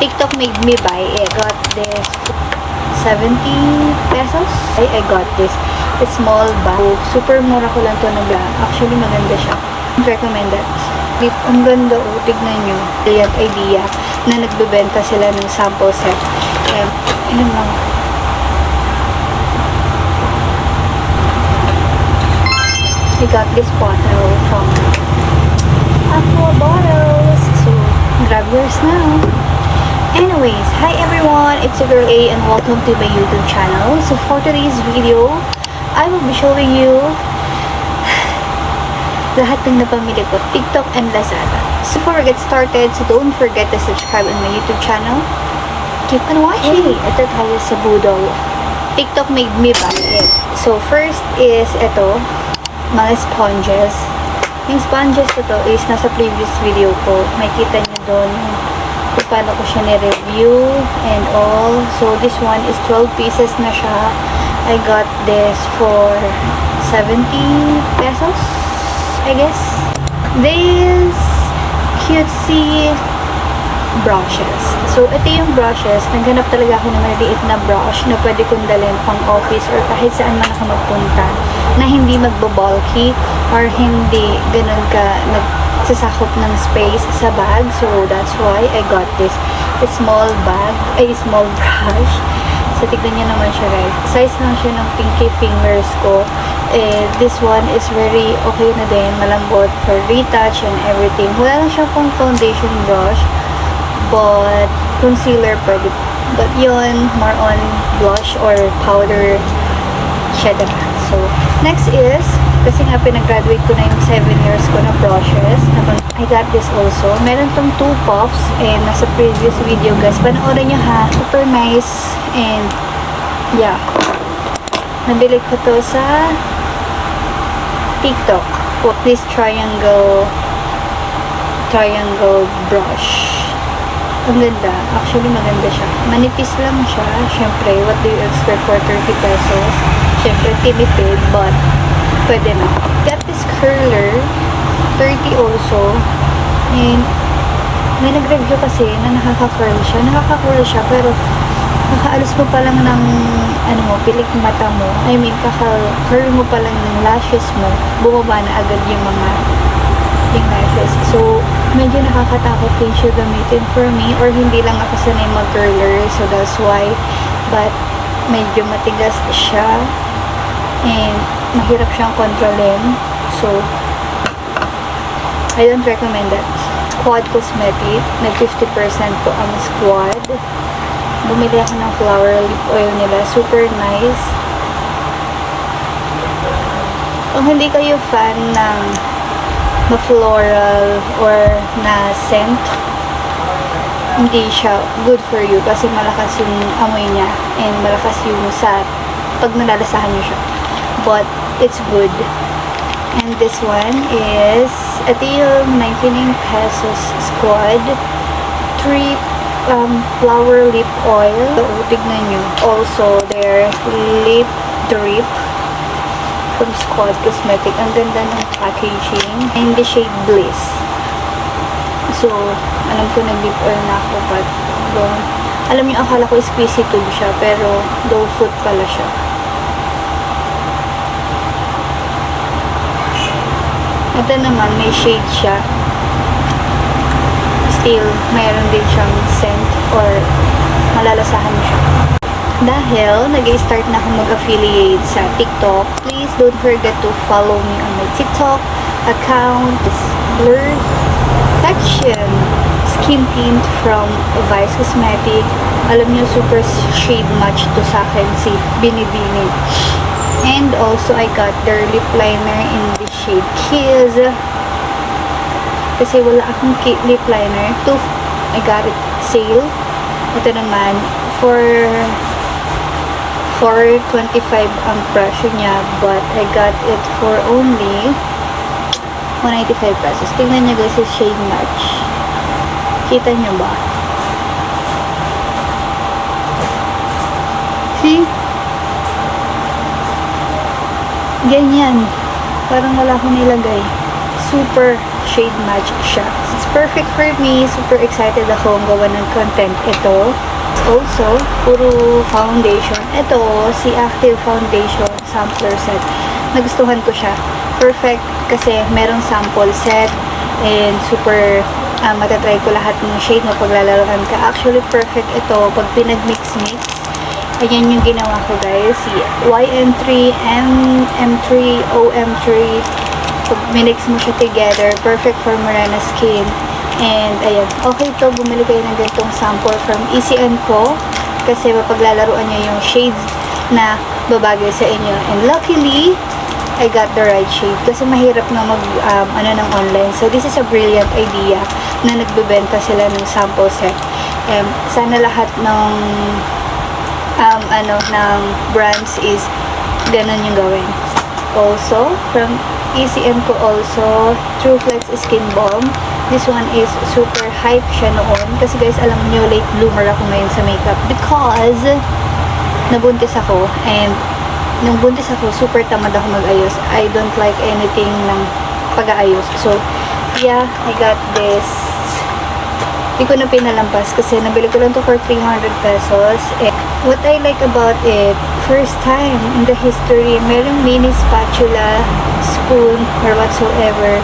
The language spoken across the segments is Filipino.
TikTok made me buy it. Got this 70 pesos. I got this small bag. Super mura ko lang to nabla. Actually, maganda siya. Recommend it. Ang ganda oh. Tignan nyo. Brilliant idea na nagbebenta sila ng sample set. Inom lang. I got this bottle from Aqua Bottles. So, grab yours now. Anyways, hi everyone, it's your girl A and welcome to my YouTube channel. So for today's video, I will be showing you lahat ng napamili ko, TikTok and Lazada. So before we get started, so don't forget to subscribe on my YouTube channel. Keep on watching. Ito tayo sa Budol. TikTok made me buy it. So first is ito, mga sponges. Yung sponges ito is nasa previous video ko. Makikita nyo doon kung paano ko siya ni-review and all. So, this one is 12 pieces na siya. I got this for 70 pesos, I guess. This cutesy brushes. So, ito yung brushes. Naghanap talaga ako ng maliit na brush na pwede kong dalhin pang office or kahit saan man ako magpunta na hindi magbo-bulky or hindi ganun ka nagsasakop ng space sa bag. So, that's why I got this small bag, small brush. So, tignan nyo naman siya guys. Size lang siya ng pinky fingers ko. This one is very okay na din. Malambot for retouch and everything. Wala lang siya pang foundation brush. But, concealer pwede. But yun, more on blush or powder siya diba. So, next is, kasi nga pinag-graduate ko na yung 7 years ko na brushes. I got this also. Meron tong 2 puffs and nasa previous video guys. Panoorin nyo ha. Super nice and yeah. Nabili ko to sa TikTok. For this triangle brush. Ang ganda. Actually, maganda siya. Manipis lang siya. Siyempre, what do you expect for 30 pesos? Siyempre, tinipid, but pwede na. Got this curler. 30 also. And, may nag-review kasi na nakaka-curl siya. Nakaka-curl siya, pero nakaalis mo pa lang ng, pilik mata mo. I mean, kaka-curl mo pa lang ng lashes mo. Bumaba na agad yung mga lashes. So, medyo nakakatakot din siya gamitin for me or hindi lang ako sanay mag-curler. So, that's why. But, medyo matigas siya and mahirap siyang kontrolin. So, I don't recommend that. Squad Cosmetic. Nag 50% po ang Squad. Bumili ako ng flower lip oil nila. Super nice. Kung hindi kayo fan ng ma-floral or na scent, hindi siya good for you kasi malakas yung amoy niya and malakas yung sa pag nalalasahan niyo siya. But, it's good. And this one is, ito yung 99 pesos Squad 3 flower lip oil. So, tignan nyo. Also, their lip drip from Squad Cosmetic. Ang ganda ng packaging. And the shade Bliss. So, alam ko nag-lip oil na ako, but alam niyo, akala ko squeezy tube siya, pero doe foot pala siya. Ito naman, may shade siya. Still, mayroon din siyang scent or malalasahan siya. Dahil nag-start na ako mag-affiliate sa TikTok, please don't forget to follow me on my TikTok account. Blur Perfection Skin Tint from Vice Cosmetic. Alam niyo, super shade match to sa akin si Binibini. And also, I got their lip liner in the shade Kiss. Kasi wala akong lip liner. I got it sale. Ito naman, for 425 ang presyo niya, but I got it for only 195 pesos. Tingnan niyo guys, yung shade match. Kita niyo ba? See? Ganyan. Parang wala akong nilagay. Super shade match siya. perfect for me. Super excited akong gawa ng content ito. Also, puro foundation. Ito, si Active Foundation Sampler Set. Nagustuhan ko siya. Perfect kasi merong sample set and super matatry ko lahat ng shade na paglalaroan ka. Actually, perfect ito pag pinag-mix-mix. Ayan yung ginawa ko, guys. Si YM3, M3, OM3. Pag minix mo siya together, perfect for Morena skin. And, ayan. Okay to, bumili kayo ng ganitong sample from ECN ko. Kasi mapaglalaroan nyo yung shades na babagay sa inyo. And luckily, I got the right shade. Kasi mahirap na mag, ng online. So, this is a brilliant idea na nagbebenta sila ng sample set. Sana lahat ng ng brands is ganun yung gawin. Also, from ECM ko also, True Flex Skin Balm. This one is super hype siya noon. Kasi guys, alam niyo, late bloomer ako ngayon sa makeup. Because, nabuntis ako. And, nung buntis ako, super tamad ako mag-ayos. I don't like anything ng pag-aayos. So, yeah, I got this. Hindi ko na pinalampas kasi nabili ko lang to for 300 pesos. And what I like about it, first time in the history, merong mini spatula, spoon, or whatsoever.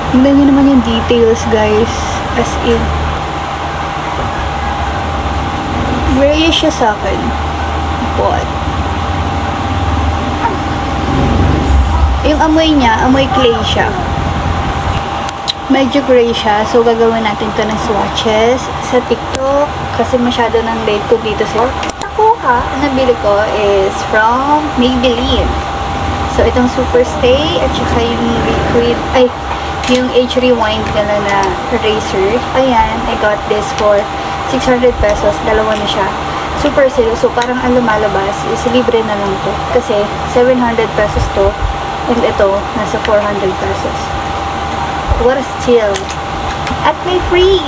Tingnan nyo naman yung details, guys. As in, grayish siya sa akin. But, yung amoy niya, amoy clay siya. Medyo gray siya. So, gagawin natin to ng swatches sa TikTok. Kasi masyado ng late ko dito sa nakuha. Nabili ko is from Maybelline. So, itong Super Stay at saka yung liquid, yung Age Rewind nila na eraser. Ayan, I got this for 600 pesos. Dalawa na siya. Super sale. So, parang ang lumalabas is libre na lang to. Kasi, 700 pesos to. And ito, nasa 400 pesos. What a steal. At may free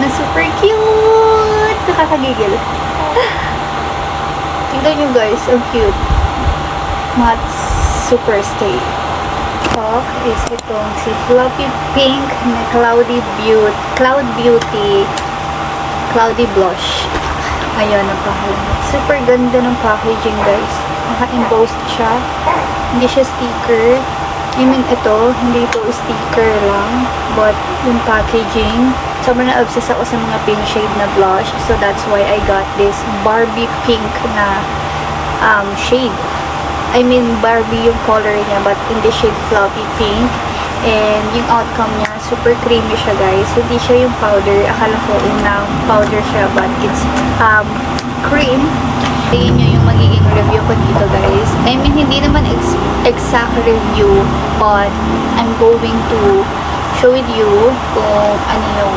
na super cute. Nakakagigil. Tingnan nyo guys, ang cute. Matte Super Stay. Talk is itong si Floppy Pink na Cloud Beauty Cloudy Blush. Ayun ang pangalan. Super ganda ng packaging guys. Naka-embossed siya. Hindi siya sticker. I mean, ito, hindi ito sticker lang, but yung packaging, sobrang na-obsess ako sa mga pink shade na blush, so that's why I got this Barbie pink na shade. I mean, Barbie yung color niya, but in the shade Floppy Pink, and yung outcome niya, super creamy siya guys, hindi siya yung powder, akala ko unang powder siya, but it's cream. Tingin nyo yung magiging review ko dito guys. I mean, hindi naman exact review, but I'm going to show with you kung ano yung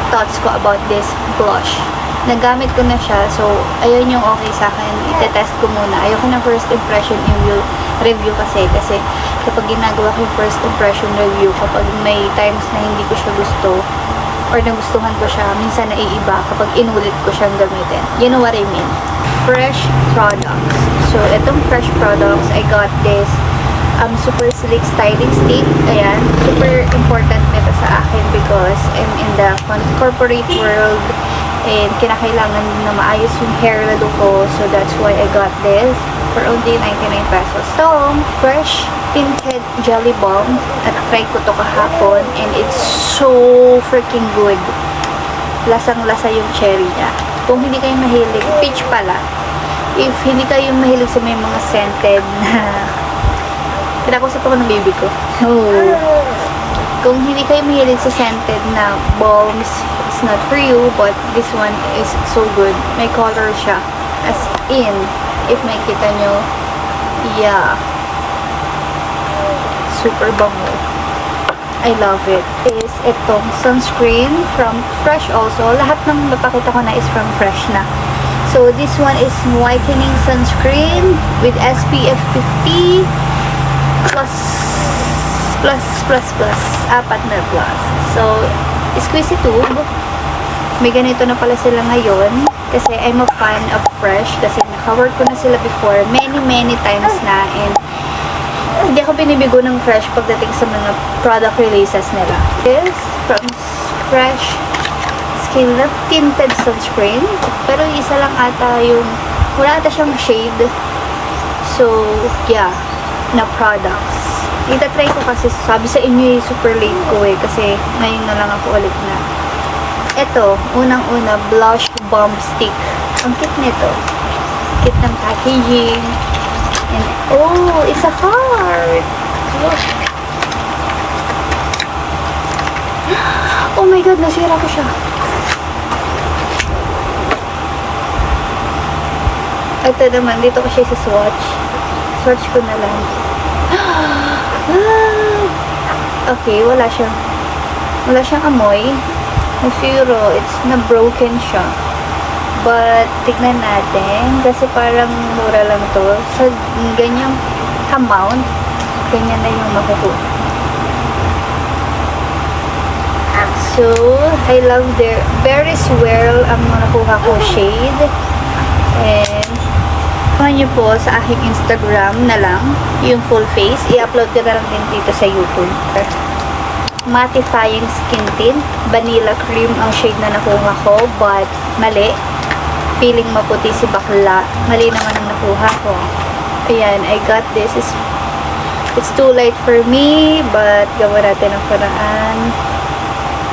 thoughts ko about this blush. Nagamit ko na siya, so ayun yung okay sa akin. Ite-test ko muna. Ayoko na first impression review kasi kapag ginagawa ko yung first impression review, kapag may times na hindi ko siya gusto or nagustuhan ko siya, minsan naiiba kapag inulit ko siyang gamitin. You know what I mean? Fresh products. So, itong fresh products, I got this super sleek styling stick. Ayan. Super important nito sa akin because I'm in the corporate world and kinakailangan na maayos yung hair na ko. So, that's why I got this for only 99 pesos. So, fresh tinted jelly balm. At try ko to kahapon and it's so freaking good. Lasang-lasa yung cherry niya. Kung hindi kayo mahilig, peach pala. If hindi kayo mahilig sa may mga scented na pinakusap ako ng baby ko. Oh. Kung hindi kayo mahilig sa scented na balms, it's not for you, but this one is so good. May color siya. As in, if makita nyo, yeah. Super bango. I love it. Is itong sunscreen from Fresh also. Lahat ng napakita ko na is from Fresh na. So, this one is whitening sunscreen with SPF 50 apat na plus. So, squeezy tube. May ganito na pala sila ngayon. Kasi I'm a fan of Fresh. Kasi naka-work ko na sila before. Many times na. And hindi ako binibigo ng Fresh pagdating sa mga product releases nila. This from Fresh Skin na tinted sunscreen. Pero isa lang ata yung, wala ata siyang shade. So, yeah, na products. Itatry ko kasi, sabi sa inyo super late ko kasi ngayon na lang ako ulit na. Ito, unang-una, blush bomb stick. Ang cute nito. Cute ng packaging. And, oh, it's a heart. Look. Oh my God, nasira ko siya. Ito naman, dito ko siya sa swatch. Swatch ko na lang. Okay, wala siyang amoy. Nasiro, it's na broken siya. But, tignan natin. Kasi parang mura lang to. Sa ganyang amount, ganyan na yung makukuha. So, I love their very swirl ang nakuha ko shade. And, samahan nyo po sa aking Instagram na lang yung full face. I-upload ko na lang din dito sa YouTube. Mattifying skin tint. Vanilla cream ang shade na nakuha ko. But, mali. Feeling maputi si bakla. Mali naman ang nakuha ko. Ayan, I got this. It's too light for me. But, gawa natin ang paraan.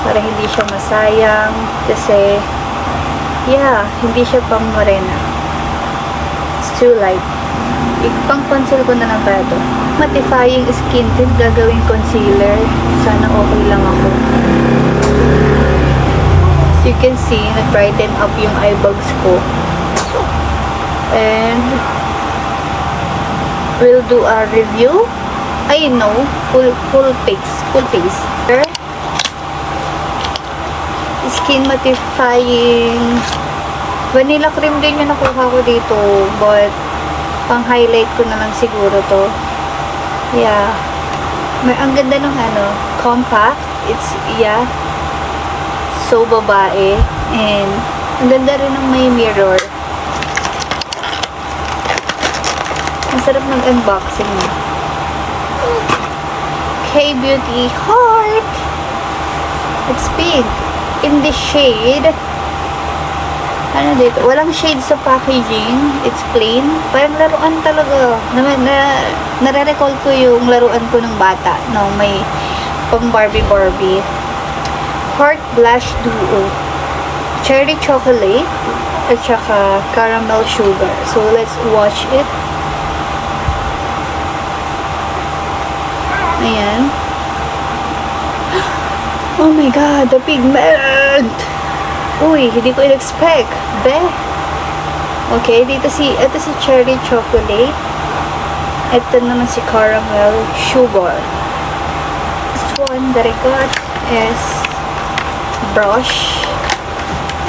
Para hindi siya masayang. Kasi, yeah, hindi siya pang morena. It's too light. Ipang-conceal ko na lang para ito. Mattifying skin tint, gagawing concealer. Sana okay lang ako. As you can see, nag-brighten up yung eye bags ko. And, we'll do a review. I know, full face. Skin mattifying vanilla cream din yung nakuha ko dito, but pang highlight ko na lang siguro to. Yeah, ang ganda ng compact. It's, yeah, so babae. And ang ganda rin ng may mirror. Ang sarap ng unboxing niya. K-Beauty Heart. It's pink. In the shade, ano dito? Walang shade sa packaging. It's plain. Parang laruan talaga. Nare-recall ko yung laruan ko ng bata. No, may pang Barbie. Heart Blush Duo. Cherry chocolate at saka caramel sugar. So, let's watch it. Ayan. Oh my God, the pigment! Uy, hindi ko in-expect. Okay, ito si cherry chocolate. Ito naman si caramel sugar. This one that I got is brush.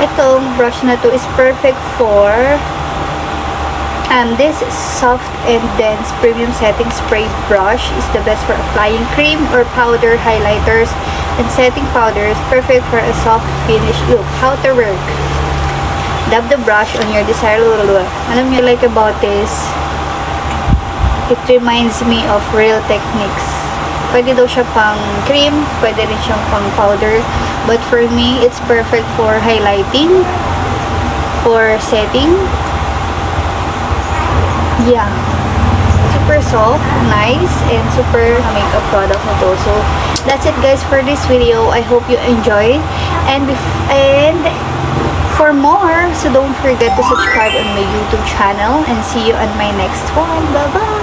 Itong brush na to is perfect for this soft and dense premium setting spray brush is the best for applying cream or powder highlighters and setting powders. Perfect for a soft finish look. How to work? Dab the brush on your desired look. Alam niyo, like about this, it reminds me of Real Techniques. Pwede daw siya pang cream, pwede rin siyang pang powder, but for me, it's perfect for highlighting, for setting. Yeah, super soft, nice, and super makeup product na to. So, that's it guys for this video. I hope you enjoyed. And for more, so don't forget to subscribe on my YouTube channel and see you on my next one. Bye-bye!